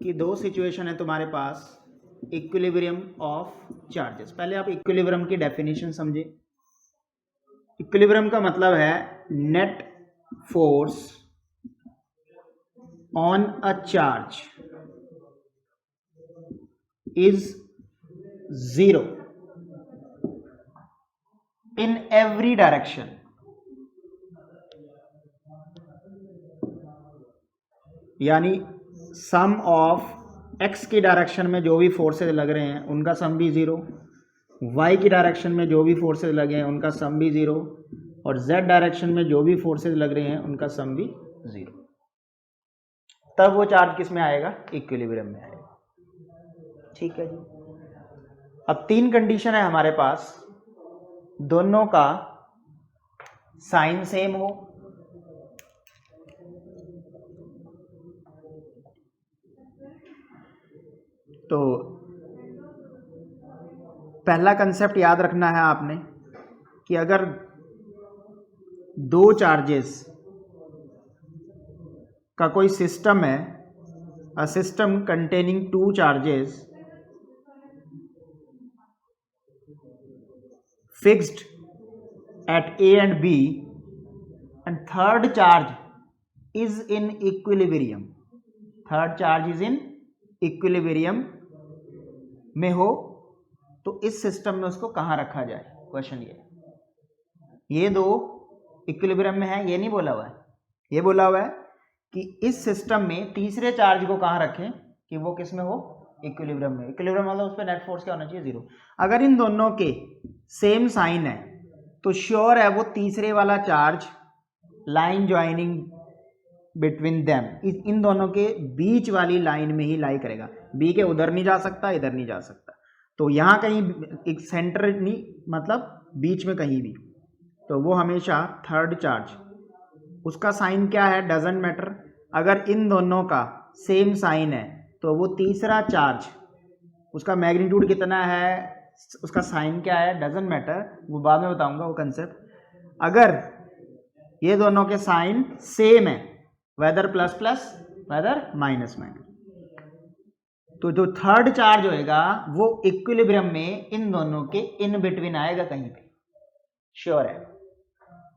कि दो सिचुएशन है तुम्हारे पास इक्विलिब्रियम ऑफ चार्जेस। पहले आप इक्विलिब्रियम की डेफिनेशन समझे। इक्विलिब्रियम का मतलब है net force on a charge is zero in every direction. यानी सम ऑफ x की डायरेक्शन में जो भी फोर्सेज लग रहे हैं उनका सम भी जीरो, y की डायरेक्शन में जो भी फोर्सेज लगे हैं उनका सम भी जीरो, और z डायरेक्शन में जो भी फोर्सेज लग रहे हैं उनका सम भी जीरो। तब वो चार्ज किस में आएगा? इक्विलिब्रियम में आएगा। ठीक है जी। अब तीन कंडीशन है हमारे पास, दोनों का साइन सेम हो, तो पहला कंसेप्ट याद रखना है आपने कि अगर दो चार्जेस का कोई सिस्टम है, a system containing two charges fixed at A and B and third charge is in equilibrium, third charge is in equilibrium में हो, तो इस सिस्टम में उसको कहाँ रखा जाए? क्वेश्चन ये दो इक्विलिब्रियम में है, ये नहीं बोला हुआ है, ये बोला हुआ है कि इस सिस्टम में तीसरे चार्ज को कहाँ रखें कि वो किस में हो? इक्विलिब्रियम में। इक्विलिब्रियम मतलब उस पर नेट फोर्स क्या होना चाहिए? जीरो। अगर इन दोनों के सेम साइन है तो श्योर है वो तीसरे वाला charge line joining between them, इन दोनों के बीच वाली लाइन में ही लाई करेगा। बी के उधर नहीं जा सकता, इधर नहीं जा सकता, तो यहाँ कहीं एक सेंटर नहीं, मतलब बीच में कहीं भी, तो वो हमेशा थर्ड चार्ज, उसका साइन क्या है? Doesn't matter. अगर इन दोनों का सेम साइन है तो वो तीसरा चार्ज, उसका मैग्नीट्यूड कितना है, उसका साइन क्या है, डजंट मैटर, वो बाद में बताऊंगा वो कंसेप्ट। अगर ये दोनों के साइन सेम है, whether plus plus whether minus minus, तो जो थर्ड चार्ज होएगा वो इक्विलिब्रियम में इन दोनों के इन बिटवीन आएगा कहीं पे, श्योर है।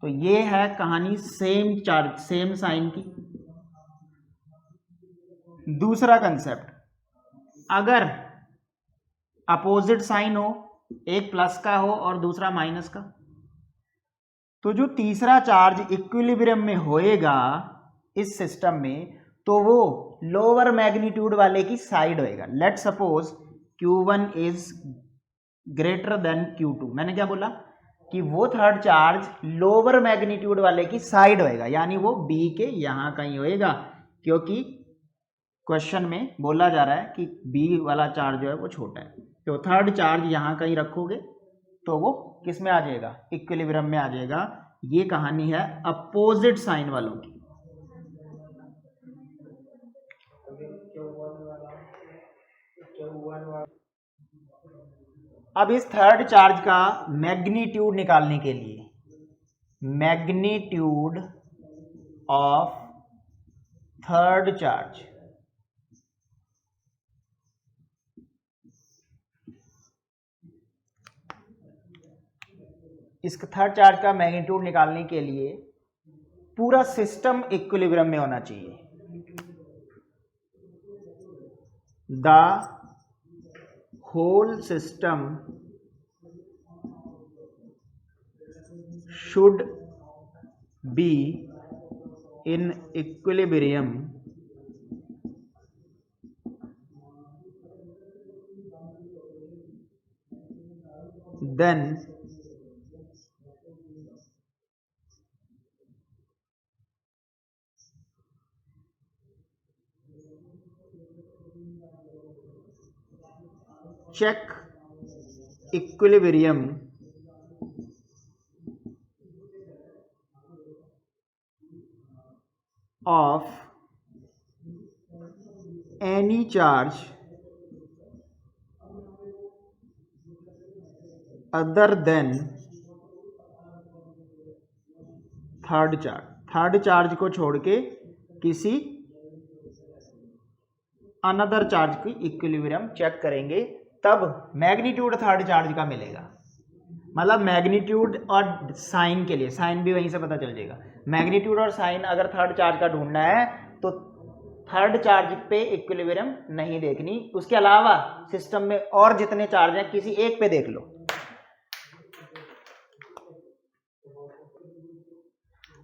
तो ये है कहानी सेम चार्ज सेम साइन की। दूसरा कंसेप्ट, अगर अपोजिट साइन हो, एक प्लस का हो और दूसरा माइनस का, तो जो तीसरा चार्ज इक्विलिब्रियम में होएगा इस सिस्टम में, तो वो लोअर मैग्नीट्यूड वाले की साइड होएगा। Let suppose Q1 is greater than Q2। मैंने क्या बोला कि वो थर्ड चार्ज लोअर मैग्नीट्यूड वाले की साइड होएगा, यानी वो B के यहां कहीं होएगा, क्योंकि क्वेश्चन में बोला जा रहा है कि B वाला चार्ज जो है वो छोटा है, तो थर्ड चार्ज यहां कहीं रखोगे तो वो किस में आ जाएगा? इक्विलिब्रियम में आ जाएगा। ये कहानी है अपोजिट साइन वालों की। अब इस थर्ड चार्ज का मैग्नीट्यूड निकालने के लिए, मैग्नीट्यूड ऑफ थर्ड चार्ज, इस थर्ड चार्ज का मैग्नीट्यूड निकालने के लिए पूरा सिस्टम इक्विलिब्रियम में होना चाहिए। The whole system should be in equilibrium then check equilibrium of any charge other than third charge. Third charge को छोड़ के किसी अनदर चार्ज की इक्विलिब्रियम चेक करेंगे, तब मैग्नीट्यूड थर्ड चार्ज का मिलेगा। मतलब मैग्नीट्यूड और साइन के लिए, साइन भी वहीं से पता चल जाएगा। मैग्नीट्यूड और साइन अगर थर्ड चार्ज का ढूंढना है तो थर्ड चार्ज पे इक्विलिब्रियम नहीं देखनी, उसके अलावा सिस्टम में और जितने चार्ज हैं किसी एक पे देख लो।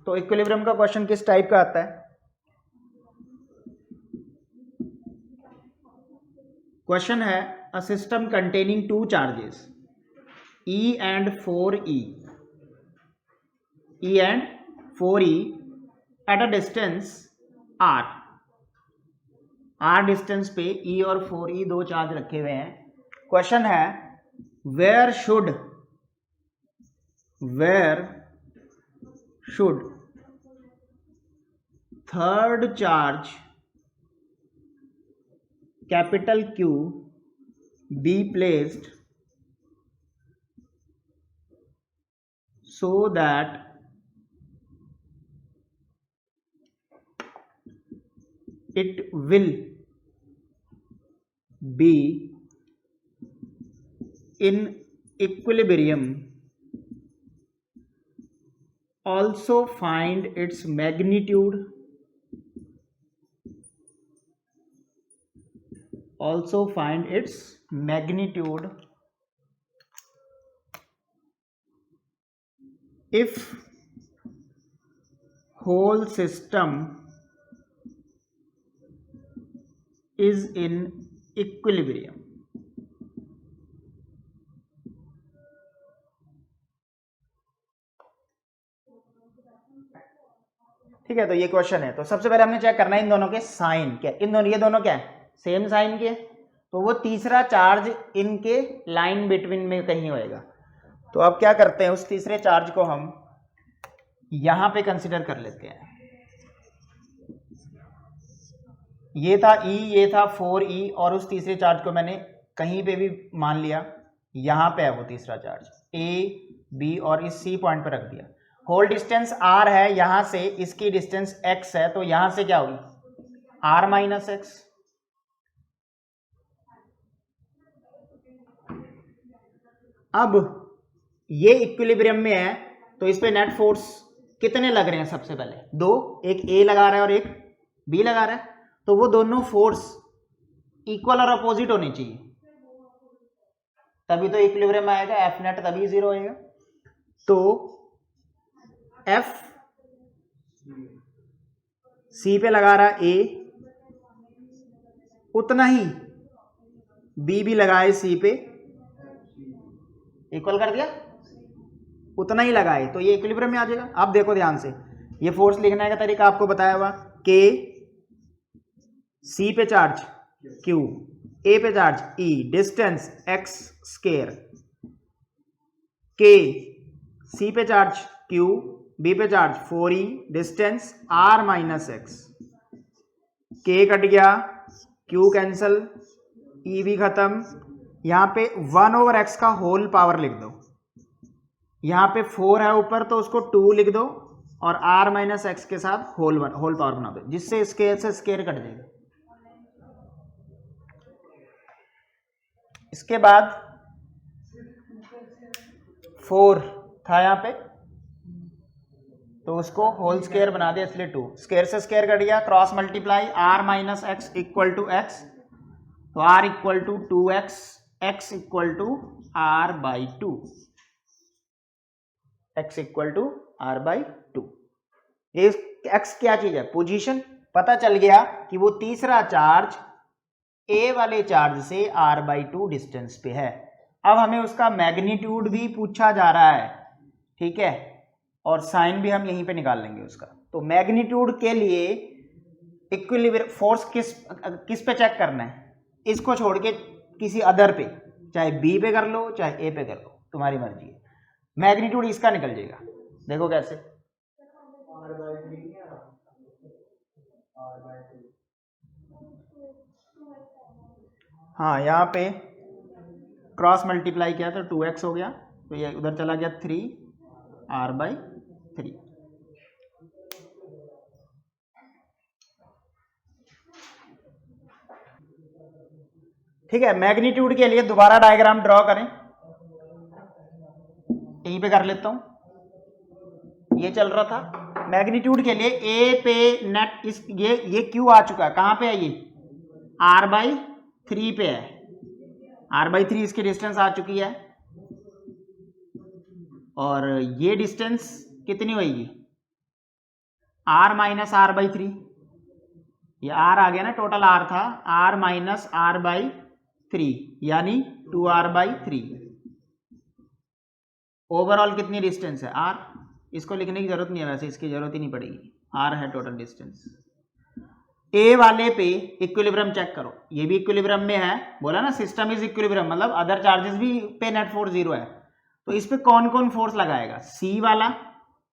तो इक्विलिब्रियम का क्वेश्चन किस टाइप का आता है? क्वेश्चन है a system containing two charges E and 4E, E and 4E at a distance R, R distance पे E और 4E दो चार्ज रखे हुए हैं। क्वेश्चन है where should third charge capital Q be placed so that it will be in equilibrium. Also find its magnitude. Also find its magnitude if whole system is in equilibrium. ठीक है, तो ये question है। तो सबसे पहले हमने चेक करना है इन दोनों के साइन क्या, इन दोनों, ये दोनों क्या है, सेम साइन के, तो वो तीसरा चार्ज इनके लाइन बिटवीन में कहीं होएगा। तो अब क्या करते हैं, उस तीसरे चार्ज को हम यहां पे कंसिडर कर लेते हैं। ये था E, ये था 4E, और उस तीसरे चार्ज को मैंने कहीं पे भी मान लिया, यहां पे है वो तीसरा चार्ज A, B और इस C पॉइंट पे रख दिया। होल डिस्टेंस R है, यहां से इसकी डिस्टेंस X है, तो यहां से क्या होगी R माइनस एक्स। अब ये इक्विलिब्रियम में है, तो इस पे नेट फोर्स कितने लग रहे हैं? सबसे पहले दो, एक A लगा रहा है और एक B लगा रहा है, तो वो दोनों फोर्स इक्वल और अपोजिट होने चाहिए, तभी तो इक्विलिब्रियम आएगा। एफ नेट तभी जीरो आएगा। तो एफ सी पे लगा रहा है ए, उतना ही बी भी लगाए सी पे, इक्वल कर दिया, उतना ही लगाए, तो ये इक्विलिब्रियम में आ जाएगा। अब देखो ध्यान से, ये फोर्स लिखने का तरीका आपको बताया हुआ, के सी पे चार्ज क्यू, ए पे charge E, distance X square, के सी पे चार्ज क्यू, बी पे charge 4E, distance R minus X, K cut गया, क्यू कैंसल, ई भी खत्म, यहां पे 1/x का होल पावर लिख दो, यहां पे 4 है ऊपर तो उसको 2 लिख दो, और r माइनस एक्स के साथ होल पावर बना दो, जिससे स्क्वायर से स्क्वायर कट जाएगा। इसके बाद 4 था यहाँ पे, तो उसको होल स्क्वायर बना दिया, इसलिए 2, स्क्वायर से स्क्वायर कट गया, cross multiply, r minus X equal to X, तो r equal to 2x, x equal to r by 2, x equal to r by 2। ये x क्या चीज है? पोजीशन। पता चल गया कि वो तीसरा चार्ज a वाले चार्ज से r बाई 2 डिस्टेंस पे है। अब हमें उसका मैग्नीट्यूड भी पूछा जा रहा है, ठीक है, और साइन भी हम यहीं पे निकाल लेंगे उसका। तो मैग्नीट्यूड के लिए इक्विलिब्रियम फोर्स किस पे चेक करना है? इसको छोड़ के किसी अदर पे, चाहे बी पे कर लो चाहे ए पे कर लो, तुम्हारी मर्जी है। मैग्नीट्यूड इसका निकल जाएगा, देखो कैसे, हाँ यहाँ पे क्रॉस मल्टीप्लाई किया तो 2x हो गया, तो ये उधर चला गया 3r बाई 3। ठीक है, मैग्नीट्यूड के लिए दोबारा डायग्राम ड्रॉ करें, यहीं पे कर लेता हूं। ये चल रहा था मैग्नीट्यूड के लिए, ए पे नेट इस ये क्यू आ चुका है, कहां पे है ये r/3 पे है, r/3 इसकी डिस्टेंस आ चुकी है, और ये डिस्टेंस कितनी होगी r-r/3, ये r आ गया ना, टोटल r था, r-r/3 यानी 2r/3। ओवरऑल कितनी डिस्टेंस है r, इसको लिखने की जरूरत नहीं है, वैसे इसकी जरूरत ही नहीं पड़ेगी, r है टोटल डिस्टेंस। ए वाले पे इक्विलिब्रियम चेक करो, ये भी इक्विलिब्रियम में है, बोला ना सिस्टम इज इक्विलिब्रियम, मतलब अदर चार्जेस भी पे नेट फोर्स 0 है, तो इस पे कौन कौन फोर्स लगाएगा, सी वाला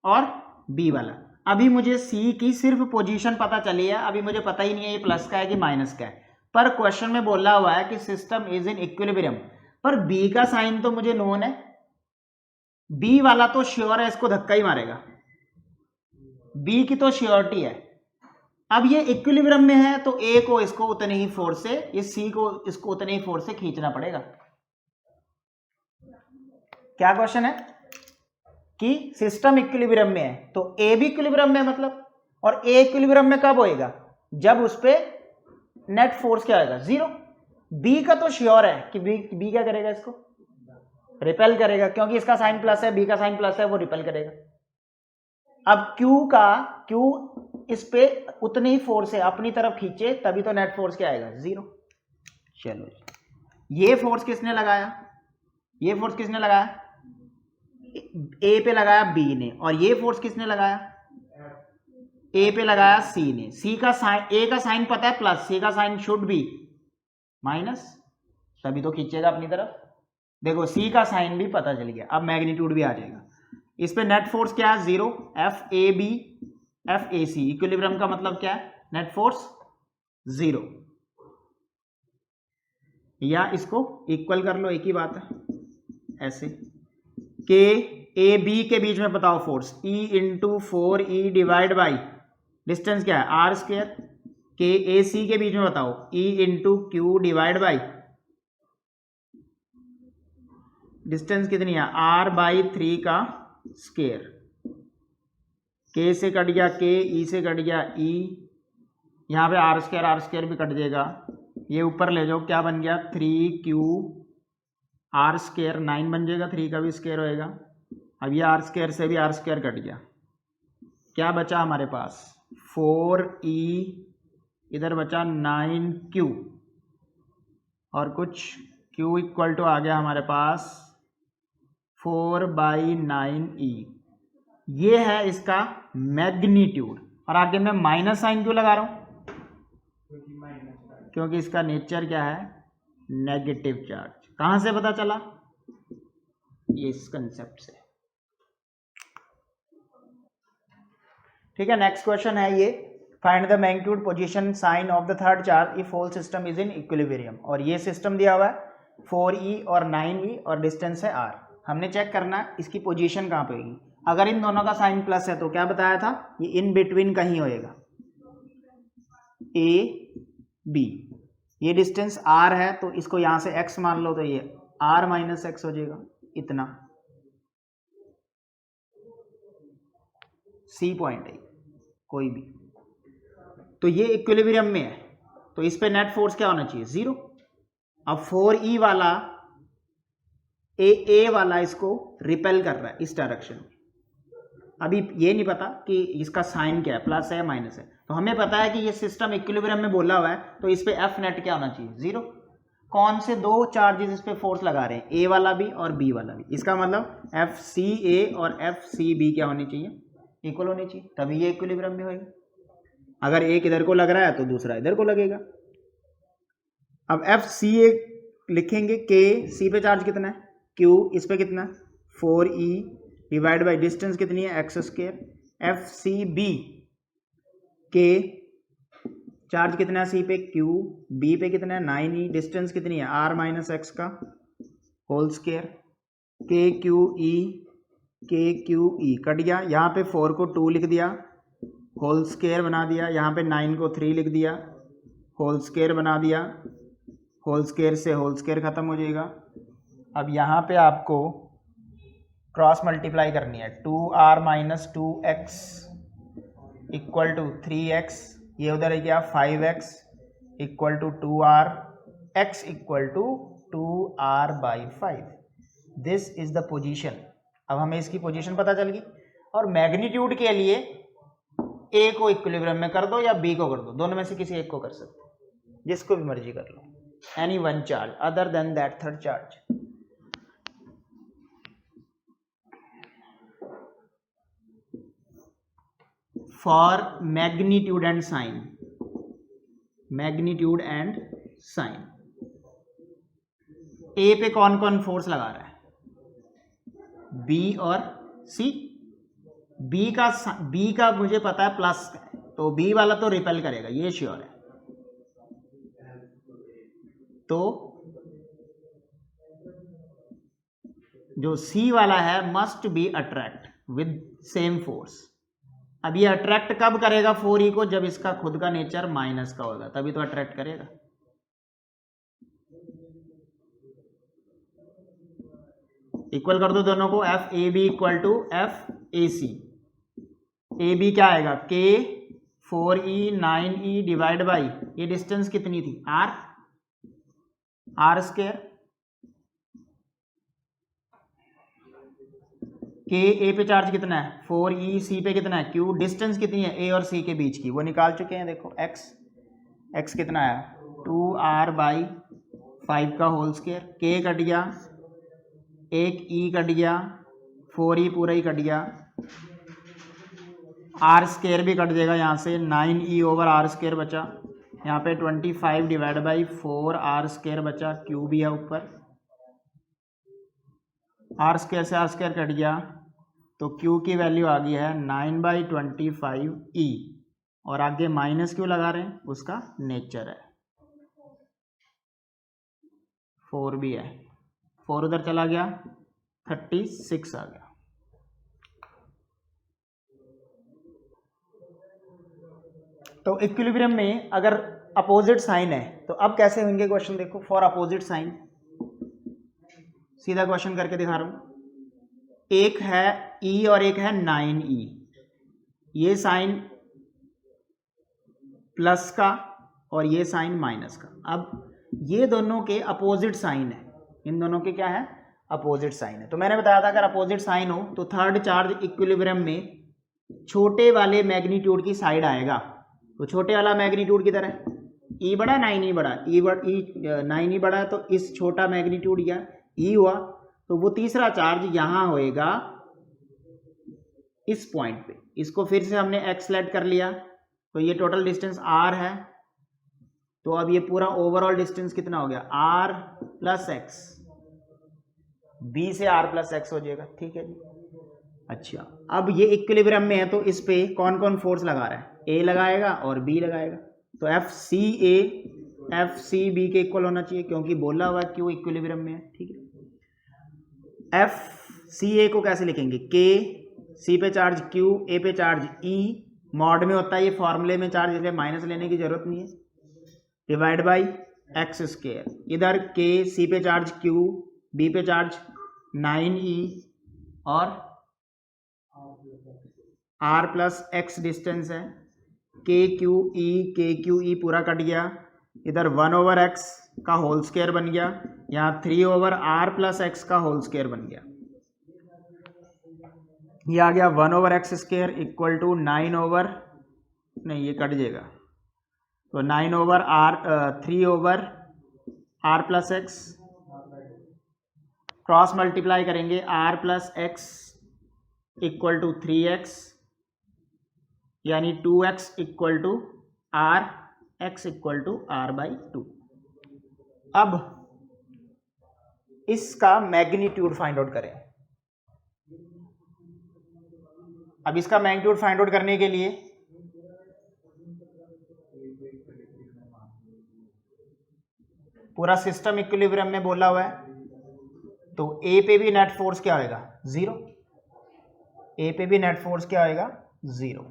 और बी वाला। अभी मुझे सी की सिर्फ पोजीशन पता चली है, अभी मुझे पता ही नहीं है ये प्लस का है कि माइनस का है, पर क्वेश्चन में बोला हुआ है कि सिस्टम इज इन इक्विलिब्रियम, पर बी का साइन तो मुझे नोन है, बी वाला तो श्योर है इसको धक्का ही मारेगा, बी की तो श्योरिटी है। अब ये इक्विलिब्रियम में है तो ए को इसको उतने ही फोर्स से, ये सी को इसको उतने ही फोर्स से खींचना पड़ेगा। क्या क्वेश्चन है कि सिस्टम इक्विलिब्रियम में है तो ए भी इक्विलिब्रियम में, मतलब, और ए इक्विलिब्रियम में कब होएगा, जब उस पे नेट फोर्स क्या होगा 0। बी का तो श्योर है कि बी क्या करेगा, इसको रिपेल करेगा, क्योंकि इसका साइन प्लस है, बी का साइन प्लस है, वो रिपेल करेगा। अब क्यू इस पे उतनी ही फोर्स है अपनी तरफ खींचे, तभी तो नेट फोर्स क्या आएगा 0। चलो ये फोर्स किसने लगाया, ये फोर्स किसने लगाया, ए पे लगाया बी ने, और ये फोर्स किसने लगाया, ए पे लगाया सी ने। सी का साइन, ए का साइन पता है प्लस, सी का साइन शुड बी माइनस, तभी तो खींचेगा अपनी तरफ। देखो सी का साइन भी पता चल गया, अब मैग्नीट्यूड भी आ जाएगा। इस पे नेट फोर्स क्या है 0, F A B F A C, equilibrium का मतलब क्या है, नेट फोर्स 0, या इसको इक्वल कर लो, एक ही बात है। ऐसे के ए बी के बीच में बताओ force, E into 4E divide by distance क्या है r², के ए सी के बीच में बताओ E into Q divide by distance कितनी है r/3 का स्क्वायर, के से कट गया के, ई से कट गया ई, यहाँ पे r² भी कट जाएगा, ये ऊपर ले जाओ, क्या बन गया 3Q r², 9 बन जाएगा, 3 का भी स्क्वायर होएगा। अब ये r² से भी r² कट गया, क्या बचा हमारे पास 4E, इधर बचा 9Q, और कुछ Q इक्वल टू आ गया हमारे पास 4/9E। ये है इसका मैग्नीट्यूड, और आगे मैं माइनस साइन क्यों लगा रहा हूं, क्योंकि इसका नेचर क्या है नेगेटिव चार्ज। कहां से पता चला, ये इस कंसेप्ट से। ठीक है, नेक्स्ट क्वेश्चन है ये, find the magnitude position sign of the third charge if whole system is in equilibrium. और ये सिस्टम दिया हुआ है 4E और 9E और डिस्टेंस है r। हमने चेक करना इसकी पोजीशन कहाँ पे होगी। अगर इन दोनों का साइन प्लस है तो क्या बताया था, ये इन बिटवीन कहीं होएगा, ए बी। ये डिस्टेंस r है तो इसको यहां से x मान लो, तो ये r - x हो जाएगा, इतना सी पॉइंट है कोई भी। तो ये इक्विलिब्रियम में है, तो इस पे नेट फोर्स क्या होना चाहिए 0। अब 4E वाला ए वाला इसको रिपेल कर रहा है इस डायरेक्शन में। अभी ये नहीं पता कि इसका साइन क्या है, प्लस है माइनस है, तो हमें पता है कि ये सिस्टम इक्विलिब्रियम में बोला हुआ है, तो इस पे एफ नेट क्या होना चाहिए 0। कौन से दो चार्जेस इस पे फोर्स लगा रहे हैं, ए वाला भी और बी वाला भी, इसका मतलब एफ सी ए और एफ सी बी क्या होनी चाहिए, इक्वल होनी चाहिए, तभी ये इक्विलिब्रियम में होगी। अगर एक इधर को लग रहा है तो दूसरा इधर को लगेगा। अब एफ सी ए लिखेंगे, के सी पे चार्ज कितना है क्यू, इस पे कितना है 4E डिवाइड बाई डिस्टेंस कितनी है x²। एफ सी बी के चार्ज कितना है सी पे क्यू, बी पे कितना है 9E, डिस्टेंस कितनी है r - x का होल स्क्वायर। के क्यू ई कट गया, यहाँ पे 4 को 2 लिख दिया, होल स्क्वायर बना दिया, यहाँ पे 9 को 3 लिख दिया, होल स्क्वायर बना दिया, होल स्क्वायर से होल स्क्वायर खत्म हो जाएगा। अब यहाँ पे आपको क्रॉस मल्टीप्लाई करनी है, 2r minus 2x equal to 3x, ये उधर है क्या 5x equal to 2r, x equal to 2r by 5। This is the position. अब हमें इसकी पोजीशन पता चल गई। और मैग्नीट्यूड के लिए a को इक्विलिब्रियम में कर दो या b को कर दो, दोनों में से किसी एक को कर सकते हो, जिसको भी मर्जी कर लो, any one charge other than that third charge. For magnitude and sign, magnitude and sign, A पे कौन कौन फोर्स लगा रहा है, बी और सी। बी का मुझे पता है प्लस है, तो बी वाला तो रिपेल करेगा, ये श्योर है। तो जो सी वाला है must be attract with same force. अब ये अट्रैक्ट कब करेगा 4e को, जब इसका खुद का नेचर माइनस का होगा, तभी तो अट्रैक्ट करेगा। इक्वल कर दो दोनों को, F A B equal to F A C. A B क्या आएगा, के 4e 9e डिवाइड बाई, ये डिस्टेंस कितनी थी आर स्क्वायर, के ए पे चार्ज कितना है 4e, सी पे कितना है q, डिस्टेंस कितनी है ए और सी के बीच की, वो निकाल चुके हैं। देखो x कितना है 2r बाई 5 का होल स्क्वायर, k कट गया, एक e कट गया, 4e पूरा ही कट गया, आर स्क्वायर भी कट जाएगा यहाँ से, 9e ओवर आर स्क्वायर बचा, यहाँ पे 25 डिवाइड बाई 4 आर स्क्वायर बचा, q भी है ऊपर, आर स्क्वायर से आर स्क्वायर कट गया, तो q की वैल्यू आ गई है 9/25e, और आगे माइनस क्यों लगा रहे हैं, उसका नेचर है, 4 भी है, 4 उधर चला गया, 36 आ गया। तो इक्विलिब्रियम में अगर अपोजिट साइन है तो अब कैसे होंगे क्वेश्चन, देखो फॉर अपोजिट साइन, सीधा क्वेश्चन करके दिखा रहा हूं। एक है e और एक है 9e, ये साइन प्लस का और ये साइन माइनस का। अब ये दोनों के अपोजिट साइन है, इन दोनों के क्या है अपोजिट साइन है। तो मैंने बताया था अगर अपोजिट साइन हो तो थर्ड चार्ज इक्विलिब्रियम में छोटे वाले मैग्नीट्यूड की साइड आएगा। तो छोटे वाला मैग्नीट्यूड किधर है, e बड़ा 9e बड़ा, e 9e बड़ा है, तो इस छोटा मैग्नीट्यूड या e हुआ, तो वो तीसरा चार्ज यहां होएगा इस पॉइंट पे। इसको फिर से हमने x लेट कर लिया, तो ये टोटल डिस्टेंस r है, तो अब ये पूरा ओवरऑल डिस्टेंस कितना हो गया r प्लस x, b से r प्लस x हो जाएगा, ठीक है जी। अच्छा, अब ये इक्विलिब्रियम में है तो इस पे कौन कौन फोर्स लगा रहा है, a लगाएगा और b लगाएगा, तो FCA FCB के इक्वल होना चाहिए, क्योंकि बोला हुआ क्यों इक्विलिब्रियम में है, ठीक है। FCA को कैसे लिखेंगे, K, C पे चार्ज Q, A पे चार्ज E, मॉड में होता है ये फॉर्मूले में चार्ज, इसलिए माइनस लेने की जरूरत नहीं है, डिवाइड बाई एक्स स्क्वायर, इधर K, C पे चार्ज Q, B पे चार्ज 9E और R प्लस x डिस्टेंस है, KQE पूरा कट गया, इधर 1/x का होल स्क्वायर बन गया, यहाँ 3/r प्लस x का होल स्क्वायर बन गया, ये आ गया 1/x स्क्वायर इक्वल टू 9/, नहीं ये कट जाएगा, तो 3/r plus x, cross multiply करेंगे r plus x equal to 3x, यानी 2x equal to r, x equal to r by 2। अब इसका मैग्नीट्यूड फाइंड आउट करें। अब इसका मैग्नीट्यूड फाइंड आउट करने के लिए पूरा सिस्टम इक्विलिब्रियम में बोला हुआ है, तो A पे भी नेट फोर्स क्या होएगा 0, A पे भी नेट फोर्स क्या होएगा 0।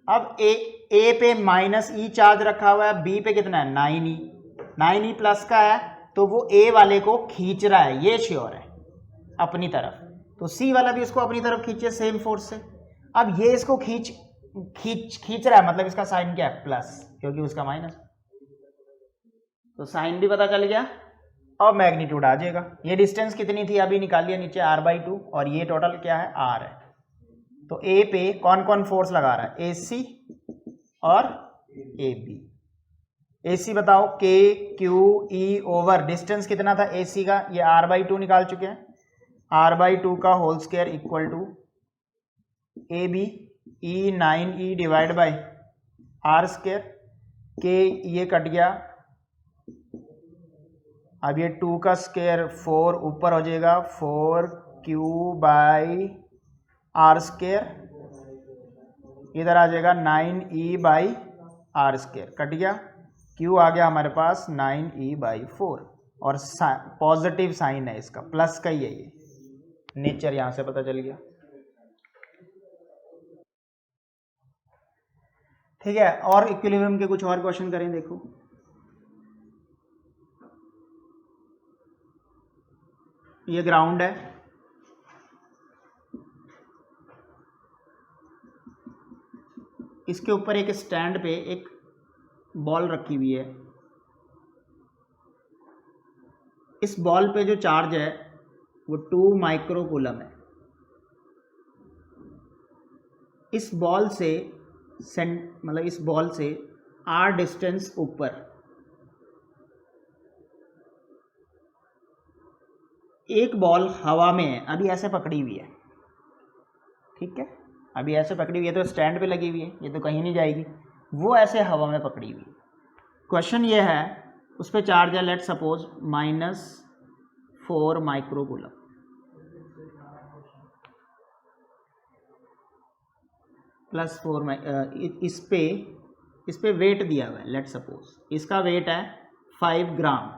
अब ए पे माइनस ई चार्ज रखा हुआ है, बी पे कितना है 9e, 9e प्लस का है, तो वो ए वाले को खींच रहा है, ये श्योर है अपनी तरफ, तो सी वाला भी इसको अपनी तरफ खींचे सेम फोर्स से। अब ये इसको खींच रहा है, मतलब इसका साइन क्या है प्लस, क्योंकि उसका माइनस, तो साइन भी पता चल गया और मैग्नीट्यूड आ जाएगा। ये डिस्टेंस कितनी थी अभी निकाल लिया नीचे r/2, और ये टोटल क्या है r है। तो ए पे कौन कौन फोर्स लगा रहा है, AC और AB। AC बताओ, KQE ओवर डिस्टेंस कितना था AC का, ये r/2 निकाल चुके हैं, r/2 का whole square equal to AB E 9E divide by r square, K ये कट गया, अब ये 2 का स्क्वायर 4 ऊपर हो जाएगा, 4Q बाई r स्क्वायर, इधर आ जाएगा 9E by r square, cut गया, Q आ गया हमारे पास 9E बाई 4, और पॉजिटिव साइन है इसका, प्लस का ही है ये, नेचर यहां से पता चल गया। ठीक है, और इक्विलिब्रियम के कुछ और क्वेश्चन करें, देखो ये ग्राउंड है, इसके ऊपर एक स्टैंड पे एक बॉल रखी हुई है, इस बॉल पे जो चार्ज है वो 2 माइक्रोकूलम है। इस बॉल से मतलब इस बॉल से r डिस्टेंस ऊपर एक बॉल हवा में है, अभी ऐसे पकड़ी हुई है, ठीक है, अभी ऐसे पकड़ी हुई है, तो स्टैंड पे लगी हुई है, ये तो कहीं नहीं जाएगी, वो ऐसे हवा में पकड़ी हुई है। क्वेश्चन ये है, उस पर चार्ज है लेट सपोज -4 माइक्रोकूलम, +4 इस पे वेट दिया हुआ है, लेट सपोज इसका वेट है 5 ग्राम,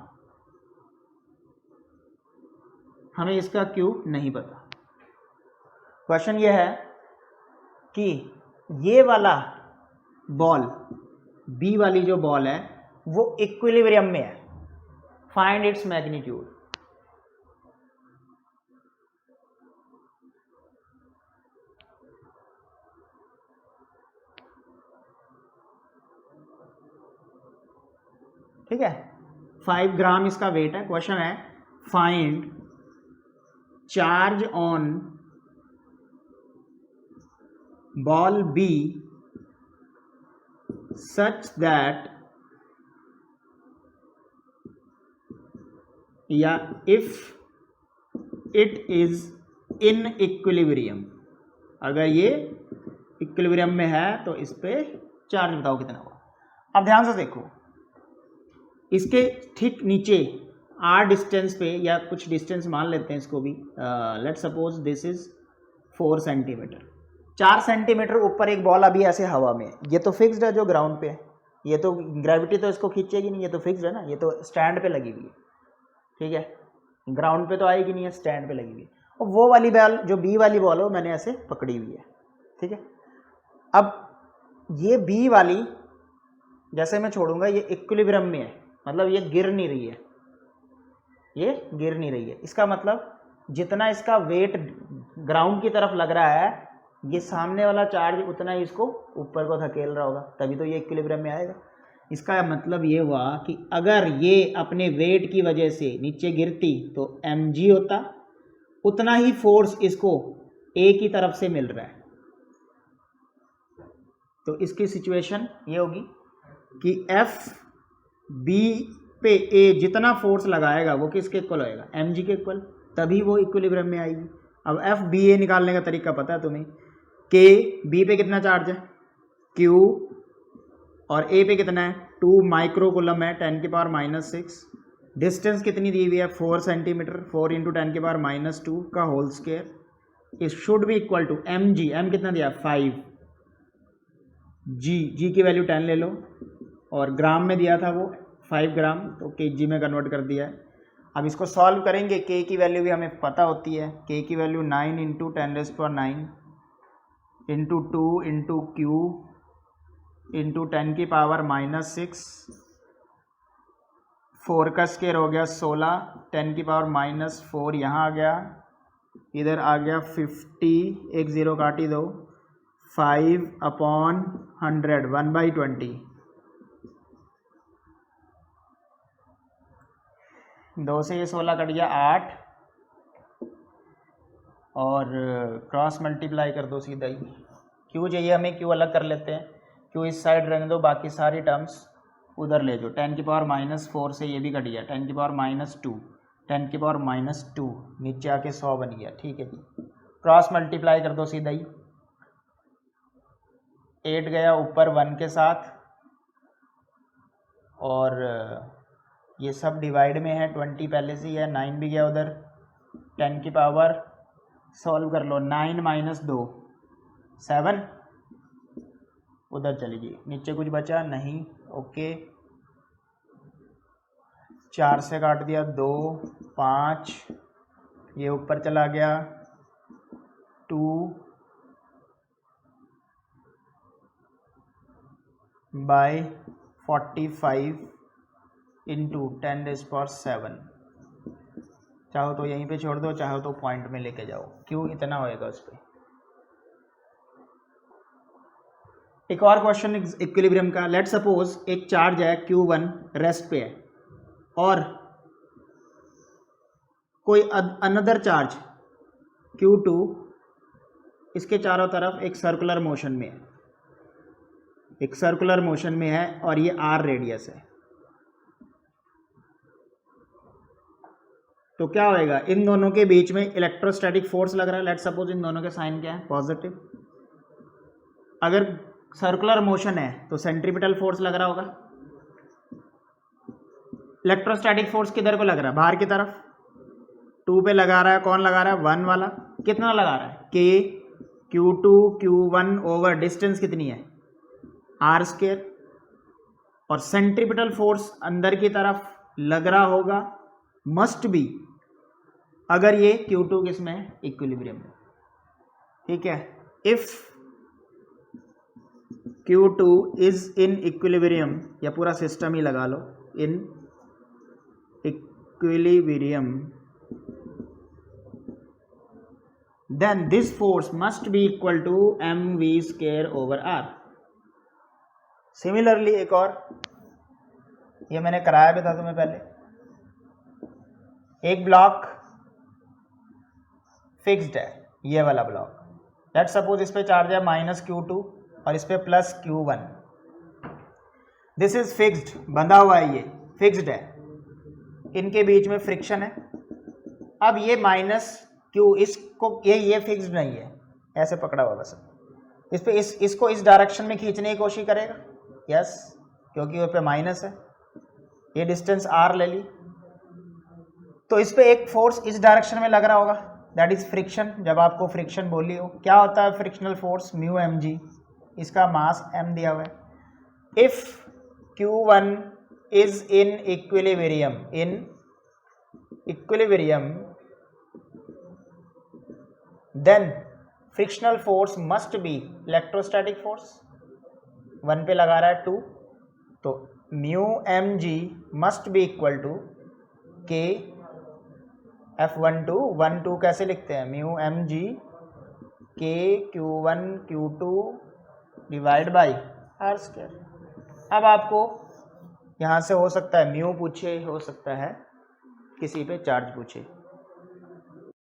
हमें इसका क्यू नहीं पता। क्वेश्चन ये है कि ये वाला बॉल, बी वाली जो बॉल है वो इक्विलिब्रियम में है, फाइंड इट्स मैग्नीट्यूड। ठीक है, 5 ग्राम इसका वेट है। क्वेश्चन है find charge on ball B such that, या if it is in equilibrium, अगर ये इक्विलिब्रियम में है तो इस पे चार्ज बताओ कितना हुआ। अब ध्यान से देखो, इसके ठीक नीचे r डिस्टेंस पे, या कुछ डिस्टेंस मान लेते हैं इसको भी, let suppose this is 4 centimetre, 4 centimetre ऊपर एक बॉल अभी ऐसे हवा में है, ये तो फिक्स्ड है जो ग्राउंड पे है, ये तो ग्रेविटी तो इसको खींचेगी नहीं, ये तो फिक्स्ड है ना, ये तो स्टैंड पे लगी हुई है, ठीक है, ग्राउंड पे तो आएगी नहीं है, स्टैंड पे लगी हुई है, और वो वाली बॉल जो बी वाली बॉल है मैंने ऐसे पकड़ी हुई है, ठीक है। अब ये बी वाली जैसे मैं छोड़ूंगा ये इक्विलिब्रियम में है, मतलब ये गिर नहीं रही है, ये गिर नहीं रही है, इसका मतलब जितना इसका वेट ग्राउंड की तरफ लग रहा है, ये सामने वाला चार्ज उतना ही इसको ऊपर को धकेल रहा होगा, तभी तो ये इक्विलिब्रियम में आएगा। इसका मतलब ये हुआ कि अगर ये अपने वेट की वजह से नीचे गिरती तो mg होता, उतना ही फोर्स इसको A की तरफ से मिल रहा है, तो इसकी सिचुएशन ये होगी कि F B पे A जितना फोर्स लगाएगा वो किसके इक्वल होएगा, mg के इक्वल, तभी वो इक्विलिब्रियम में आएगी। अब F B A निकालने का तरीका पता है तुम्हें, K B पे कितना चार्ज है Q, और A पे कितना है 2 माइक्रोकूलम है 10⁻⁻⁶, डिस्टेंस कितनी दी हुई है 4 सेंटीमीटर, 4 × 10⁻⁻² का whole square, it should be equal to mg, m कितना दिया 5, g की वैल्यू 10 ले लो, और ग्राम में दिया था वो 5 ग्राम, तो kg में कन्वर्ट कर दिया है। अब इसको सॉल्व करेंगे, k की वैल्यू भी हमें पता होती है, k की वैल्यू 9 × 10⁹ × 2 × q इंटू 10 की पावर -6, 4 का स्क्वायर हो गया 16, 10 की पावर -4 यहाँ आ गया, इधर आ गया 50, एक ज़ीरो काट ही दो, 5/100, 1/20, 2 से ये 16 कट गया 8, और क्रॉस मल्टीप्लाई कर दो सीधा ही। क्यू चाहिए हमें, क्यू अलग कर लेते हैं, क्यू इस साइड रहने दो, बाकी सारी टर्म्स उधर ले जाओ। 10 की पावर -4 से ये भी कट गया, 10 की पावर -2, 10 की पावर -2, नीचे आके 100 बन गया। ठीक है जी, क्रॉस मल्टीप्लाई कर दो सीधा ही। 8 गया ऊपर 1 के साथ, और ये सब डिवाइड में है, 20 पहले से ही है, 9 भी गया उधर, 10 की पावर सॉल्व कर लो, 9 - 2 7, उधर चली गई, नीचे कुछ बचा नहीं, ओके, 4 से काट दिया 2, 5, ये ऊपर चला गया 2/45 इंटू 10⁻⁷। चाहो तो यहीं पे छोड़ दो, चाहो तो पॉइंट में लेके जाओ, क्यों इतना होएगा उस पर। एक और क्वेश्चन इक्विलिब्रियम का। लेट सपोज एक चार्ज है Q1 रेस्ट पे है, और कोई अनदर चार्ज Q2 इसके चारों तरफ एक सर्कुलर मोशन में है, एक सर्कुलर मोशन में है, और ये R रेडियस है। तो क्या होएगा, इन दोनों के बीच में इलेक्ट्रोस्टैटिक फोर्स लग रहा है। लेट सपोज इन दोनों के साइन क्या है, पॉजिटिव। अगर सर्कुलर मोशन है तो सेंट्रीपिटल फोर्स लग रहा होगा। इलेक्ट्रोस्टैटिक फोर्स किधर को लग रहा है, बाहर की तरफ, 2 पे लगा रहा है, कौन लगा रहा है, 1 वाला। कितना लगा रहा है, K Q2 Q1 over distance कितनी है, R², और सेंट्रीपिटल फोर्स अंदर की तरफ लग रहा होगा, मस्ट बी, अगर ये Q2 किसमें है, इक्विलिब्रियम में। ठीक है, if Q2 is in equilibrium, या पूरा सिस्टम ही लगा लो, in equilibrium, then this force must be equal to mv² over r। Similarly एक और, ये मैंने कराया भी था तुम्हें पहले, एक ब्लॉक फिक्स्ड है, ये वाला ब्लॉक, लेट सपोज इस पे चार्ज है -Q2 और इस पे +Q1, दिस इज फिक्स्ड, बंधा हुआ है, ये फिक्स्ड है, इनके बीच में फ्रिक्शन है। अब ये -Q, इसको ये फिक्स्ड नहीं है, ऐसे पकड़ा हुआ बस, इस पे इसको इस डायरेक्शन में खींचने की कोशिश करेगा, यस, क्योंकि वो पे माइनस है, ये डिस्टेंस r ले ली, तो इस पे एक फोर्स इस डायरेक्शन में लग रहा होगा, दैट इज फ्रिक्शन। जब आपको फ्रिक्शन बोली हो, क्या होता है फ्रिक्शनल फोर्स, μmg, इसका मास m दिया हुआ है। If Q1 is in equilibrium, then frictional force must be electrostatic force, 1 पे लगा रहा है 2, तो μmg must be equal to K F12, 1 2 कैसे लिखते हैं, μmg K Q1 Q2 divide by r²। अब आपको यहाँ से हो सकता है म्यू पूछे, हो सकता है किसी पे चार्ज पूछे,